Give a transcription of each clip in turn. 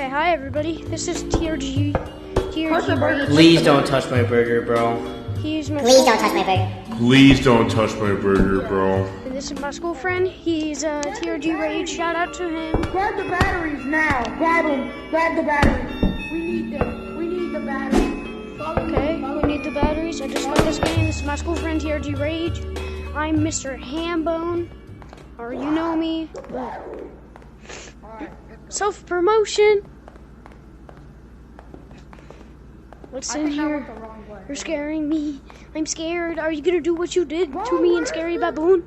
Say hi, everybody. This is TRG RAGE. Please don't touch my burger, bro. He's my Please don't touch my burger. Please don't touch my burger, bro. And this is my school friend. He's TRG RAGE. Shout out to him. Grab the batteries now. Grab them. Grab the batteries. We need them. We need the batteries. Okay, we need the batteries. I just got this game. This is my school friend TRG RAGE. I'm Mr. Hambone, or you know me. Self-promotion. What's in here? You're scaring me. I'm scared. Are you gonna do what you did to me in Scary Baboon?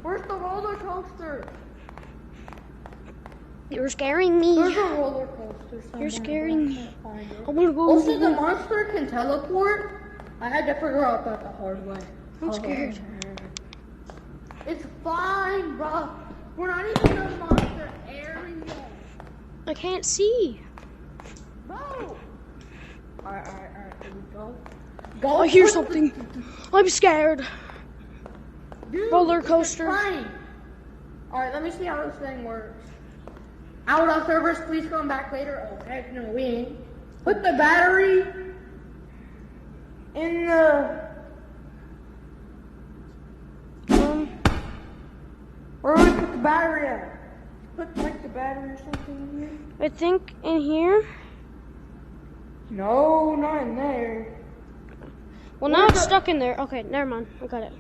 Where's the roller coaster? You're scaring me. There's a roller coaster somewhere. You're scaring me. I can't find it. I wanna go. Also, the monster can teleport. I had to figure out that the hard way. I'm scared. It's fine, bro. We're not even in the monster area. I can't see. Bro. Alright. Here we go. Go. I hear something. I'm scared. Dude, Roller coaster. Alright, let me see how this thing works. Out of servers, please come back later. Oh, heck no, we ain't. Put the battery in the... Where do we put the battery at? Put like the battery or something in here? I think in here. No, not in there. Well, now it's stuck in there. Okay, never mind. I got it.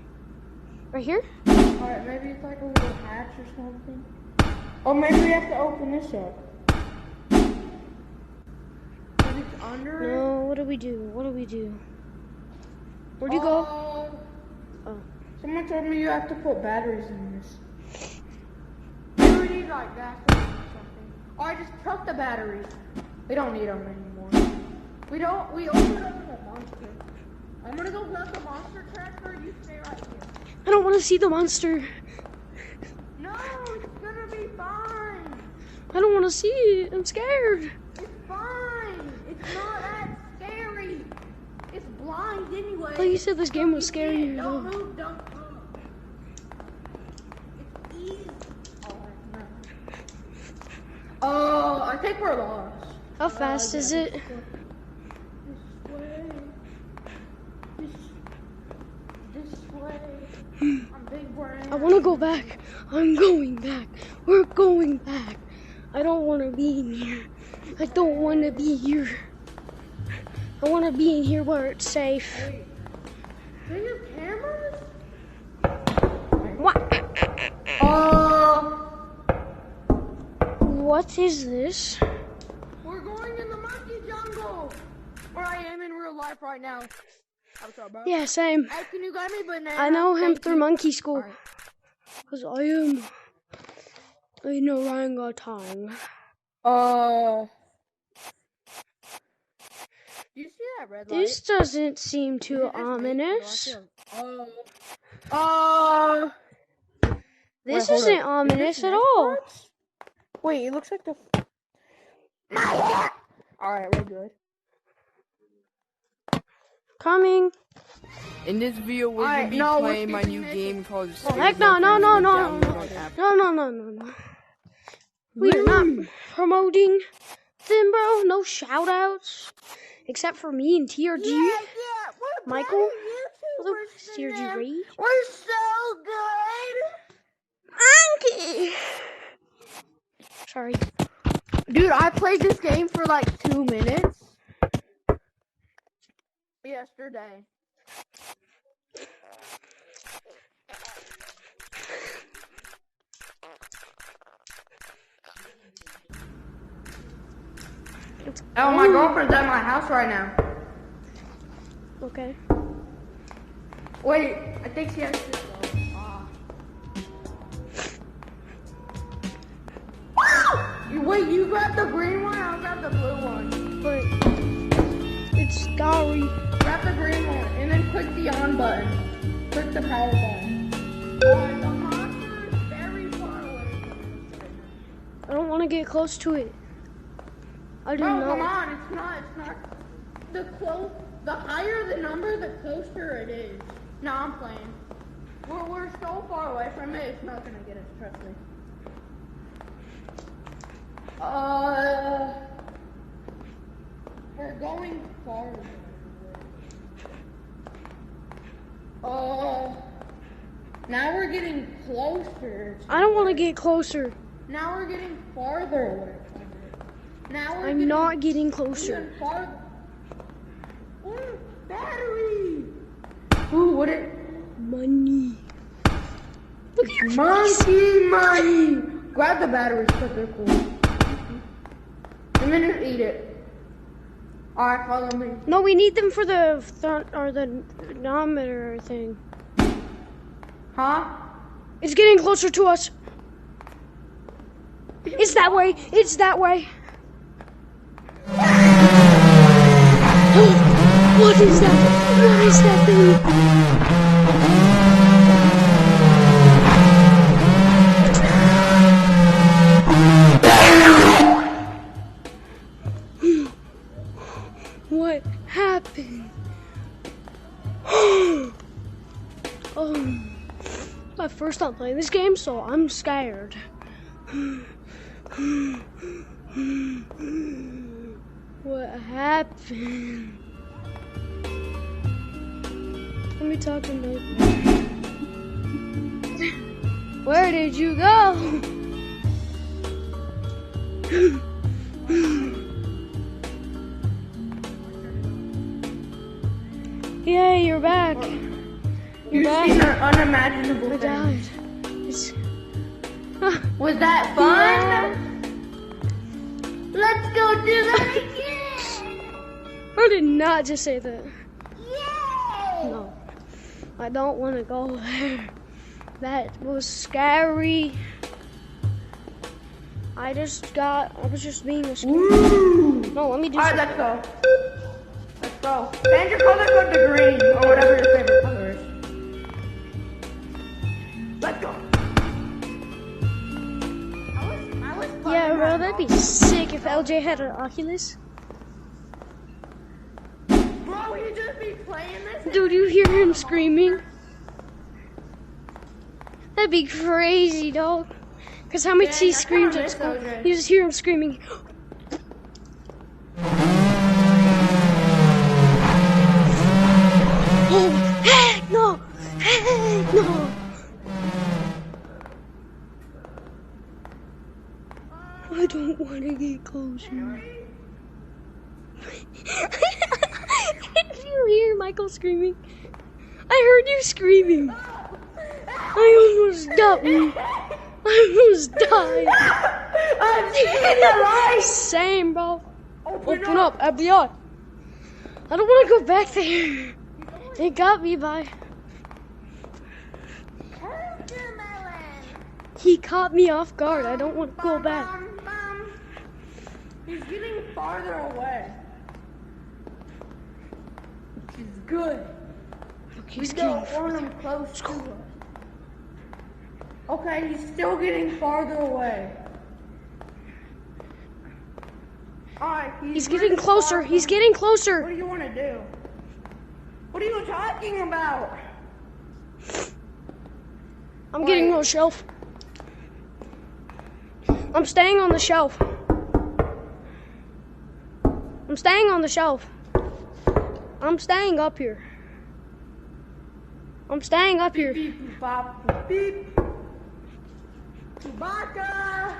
Right here? Alright, maybe it's like a little hatch or something. Or maybe we have to open this up. Maybe it's under it? No, what do we do? Where'd you go? Oh. Someone told me you have to put batteries in this. Maybe we need like gasoline or something. Alright, just chuck the batteries. We don't need them anymore. We opened up the monster. I'm gonna go grab the monster tractor, you stay right here. I don't want to see the monster. No, it's gonna be fine. I don't want to see it. I'm scared. It's fine. It's not that scary. It's blind anyway. I thought you said this game was scary. Don't move, don't move. It's easy. Oh, I think we're lost. How fast is it? This way. I'm big brain. I want to go back. I'm going back. We're going back. I don't want to be in here. I don't want to be here. I want to be in here where it's safe. Wait. Do you have cameras? What? What is this? We're going in the monkey jungle. Where I am in real life right now. What's up, bro? Yeah, same. Hey, can you grab me banana? I know him Thank through you. monkey school. Right. Because I know orangutan. Do you see that red light? This doesn't seem too ominous. This hold isn't up. ominous Is this at next all. parts? Wait, it looks like the... Alright, we're good. Coming. In this video, we're gonna be playing my new game called. Oh, heck no. We're not promoting them, bro. No shout outs. Except for me and TRG. Yeah, Michael. We're TRG RAGE. We're so good. Monkey. Sorry. Dude, I played this game for like 2 minutes. Yesterday. Oh, my girlfriend's at my house right now. Okay. Wait, I think she has to go. Wait, you got the green one? I'll grab the blue one. But it's scary. Grab the green one and then click the on button. Click the power button. The monster is very far away from us right now. I don't want to get close to it. I do Bro, not. come on, it's not. The higher the number, the closer it is. No, I'm playing. We're so far away from it, it's not gonna get us, trust me. We're going farther. Now we're getting closer. I don't want to get closer. Now we're getting farther away from it. Now we're I'm not getting closer. even farther. Ooh, battery! Ooh, what it? Money. Look at Monkey money! Grab the batteries, because they're cool. And then just eat it. Alright, follow me. No, we need them for the thermometer thing. Huh? It's getting closer to us. It's that way. It's that way. What is that? What is that thing? What happened? My first time playing this game, so I'm scared. What happened? Let me talk to my... Where did you go? Yay, you're back. You've seen an unimaginable I thing. died. It's... Was that fun? Let's go do that again! I did not just say that. Yay! No. I don't want to go there. That was scary. I was just being a scary. No, let me do Alright, something. let's go. Let's go. Change your color code to green, or whatever your favorite color is. Let's go. Yeah, bro, that'd be sick if LJ had an Oculus. Bro, you just be playing this? Dude, you hear him screaming? That'd be crazy, dog. Cause how much he screams at school, you just hear him screaming. Oh, heck no! Heck no! I don't want to get closer. Did you hear Michael screaming? I heard you screaming. I almost got me. I almost died. I'm seeing the light! Same, bro. Open up, FBI. I don't want to go back there. It got me by. He caught me off guard. I don't want to go back. He's getting farther away. Which is good. Okay, We don't want him close to us. Okay, he's still getting farther away. Alright, He's getting closer. He's getting What closer. do you want to do? What are you talking about? I'm getting on the shelf. I'm staying on the shelf. I'm staying on the shelf. I'm staying up here. I'm staying up here. Beep, beep, bop, beep. Chewbacca!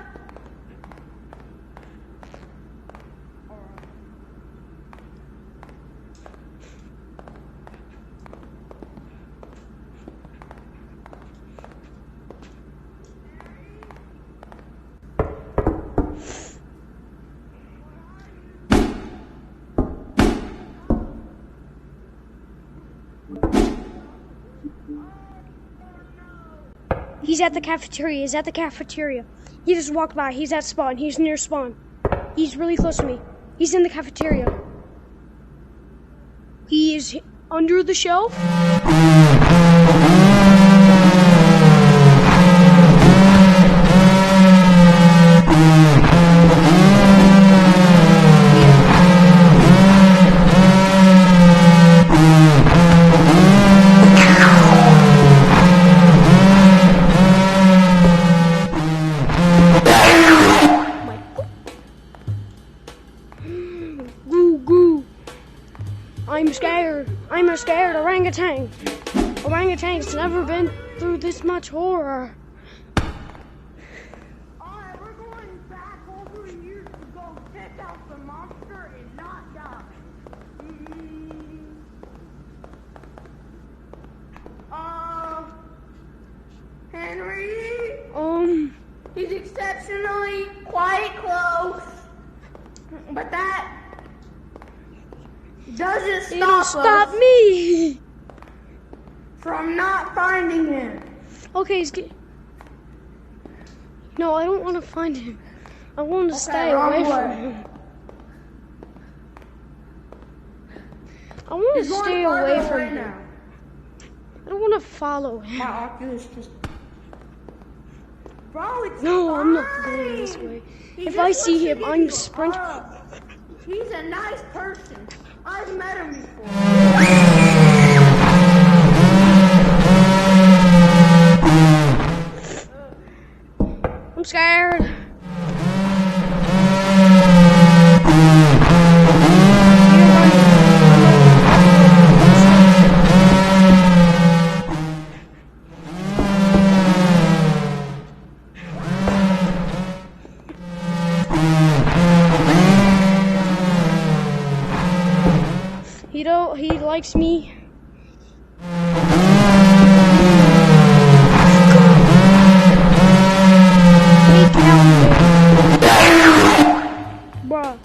He's at the cafeteria. He's at the cafeteria. He just walked by. He's at spawn. He's near spawn. He's really close to me. He's in the cafeteria. He is under the shelf. I'm scared. I'm a scared orangutan. Orangutan's never been through this much horror. Alright, we're going back over here to go check out the monster and not die. Henry? He's exceptionally quite close. But that doesn't It'll stop us me. from not finding him. Okay, no, I don't want to find him. I want to stay wrong away way. from him. I want to He's going stay farther away from him. now. I don't want to follow him. My Oculus just. Bro, it's No, I'm not fine. going this way. He If just I see wants to him, give I'm you a sprinting. hug. He's a nice person. I've met him before. I'm scared. He likes me. Bruh.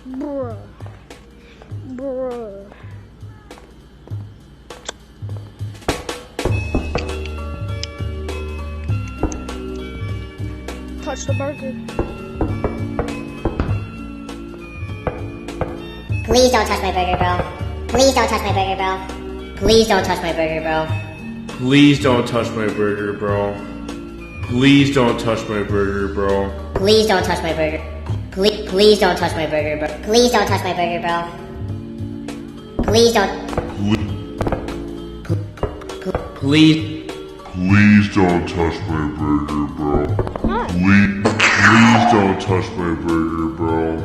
Bruh. Bruh. Touch the burger. Please don't touch my burger, bro. Please don't touch my burger, bro. Please don't touch my burger, bro. Please don't touch my burger, bro. Please don't touch my burger, bro. Please don't touch my burger. Please don't touch my burger, bro. Please don't touch my burger, bro. Please don't. Please. Please don't touch my burger, bro. Please don't touch my burger, bro.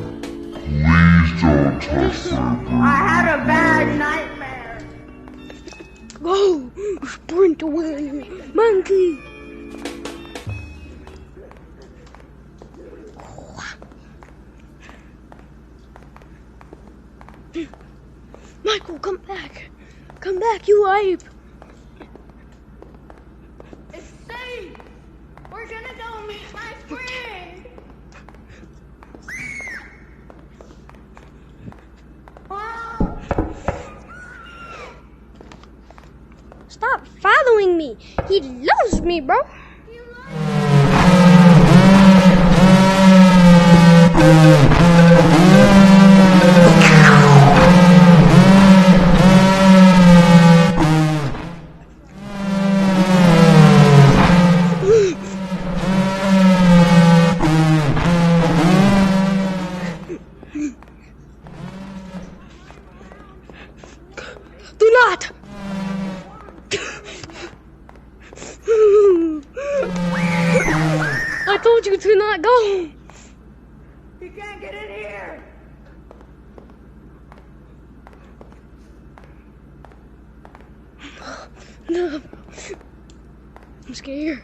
Please don't touch my burger. I had a bad nightmare. Go! Sprint away! Monkey! Michael, come back! Come back, you ape! It's safe. We're gonna go meet my friend. Stop following me! He loves me, bro! Do not! I told you to not go! You can't get in here. No. I'm scared.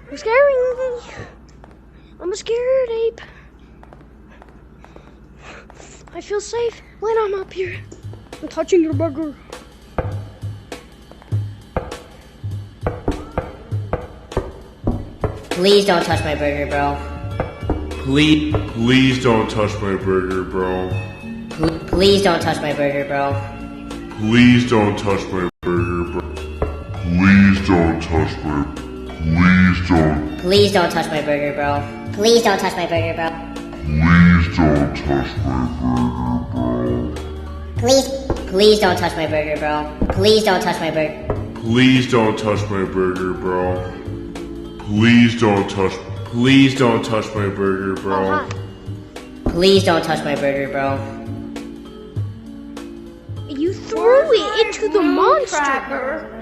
I'm scaring me. I'm a scared ape. I feel safe when I'm up here. I'm touching your burger. Please don't touch my burger, bro. Please don't touch my burger, bro. Please don't touch my burger, bro. Please don't touch my burger, bro. Please don't touch my. Please don't. Please don't touch my burger, bro. Please don't touch my burger, bro. Please don't touch my burger, bro. Please don't touch my burger, bro. Please don't touch my burger. Please don't touch my burger, bro. Please don't touch. Please don't touch my burger, bro. Please don't touch my burger, bro. You threw it into the monster. Tracker.